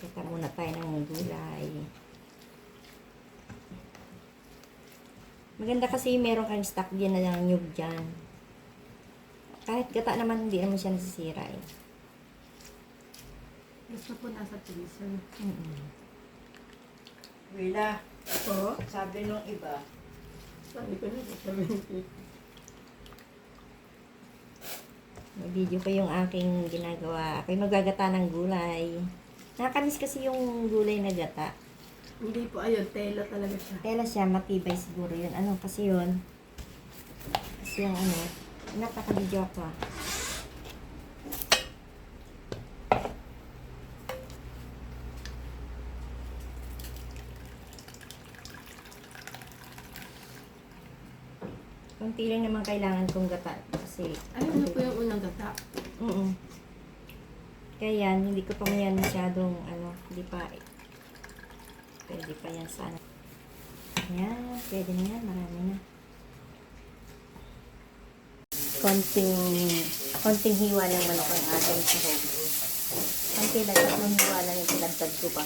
Gata muna tayo ng gulay. Maganda kasi meron kang stock dyan na yung nyug dyan. Kahit gata naman, hindi naman siya nasisira eh. Gusto po nasa freezer. Wila, Oo. sabi nung iba, Sabi ko na sa May video ko yung aking ginagawa. Ako'y magagata ng gulay. Nakakamiss kasi yung gulay na gata. Hindi po, ayun, tela talaga siya. Tela siya, matibay siguro yun. Ano, kasi yun. Kasi yung ano, napaka-video ko ah. Kunti lang naman kailangan kong gata. Kasi, Ayun na po yung unang gata. Kaya yan, hindi ko pa yan masyadong, ano, hindi pa, pwede pa yan sana. Yan, pwede na yan, marami na. Konting hiwa ng manok ang ating sahog. Konti lang, tatlong hiwa lang yung pinagtad ko pa.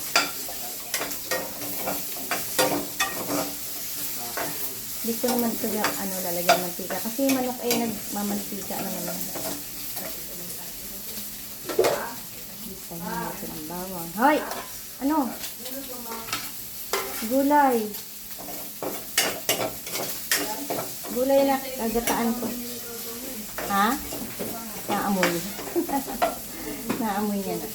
Hindi ko naman ito ano, lalagyan mantika. Kasi yung manok ay nagmamantika naman yan. Bisahin natin ang bawang. Hoy! Ano? Gulay. Gulay na kagataan ko. Ha? Naamoy. Naamoy niya na.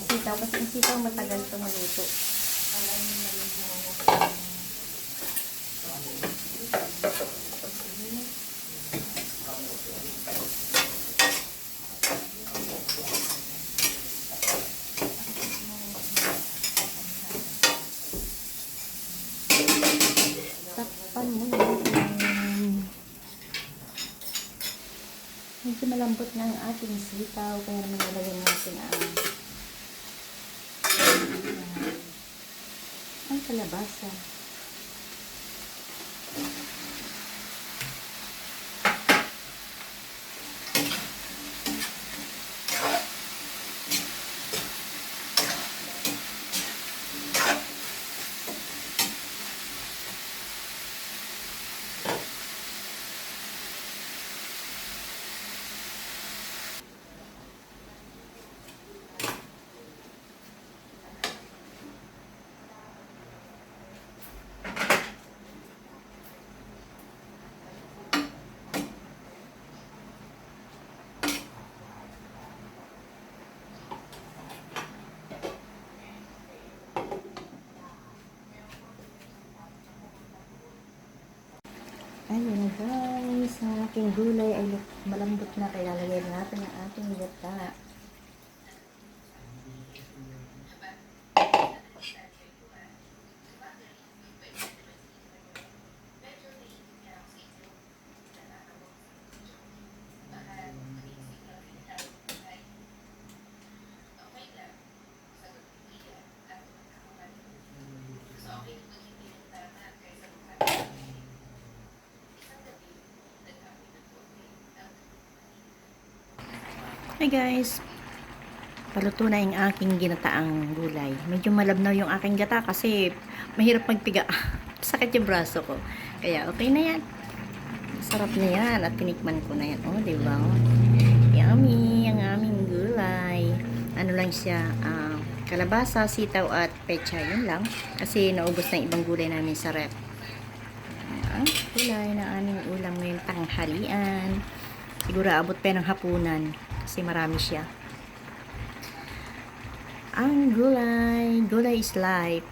Sitaw kasi ang sitaw matagal ito maluto. Takpan mo yan. Medyo malambot na ang ating sitaw kaya naman nilagyan natin ang kalabasa. Ayun na guys, ang aking gulay ay malambot na kaya lalagyan natin ang ating gata. Hi guys, paluto na yung aking ginataang gulay. Medyo malabnaw yung aking gata kasi mahirap magpiga. Sakit yung braso ko. Kaya okay na yan. Sarap na yan at tinikman ko na yan. Oh, diba? Yummy ang aming gulay. Ano lang siya, kalabasa, sitaw at pecha. Yun lang. Kasi naubos na yung ibang gulay namin sa rep. Gulay na aming ulam ngayong tanghalian. Siguro abot pa ng hapunan. Kasi marami siya. Ang gulay is life.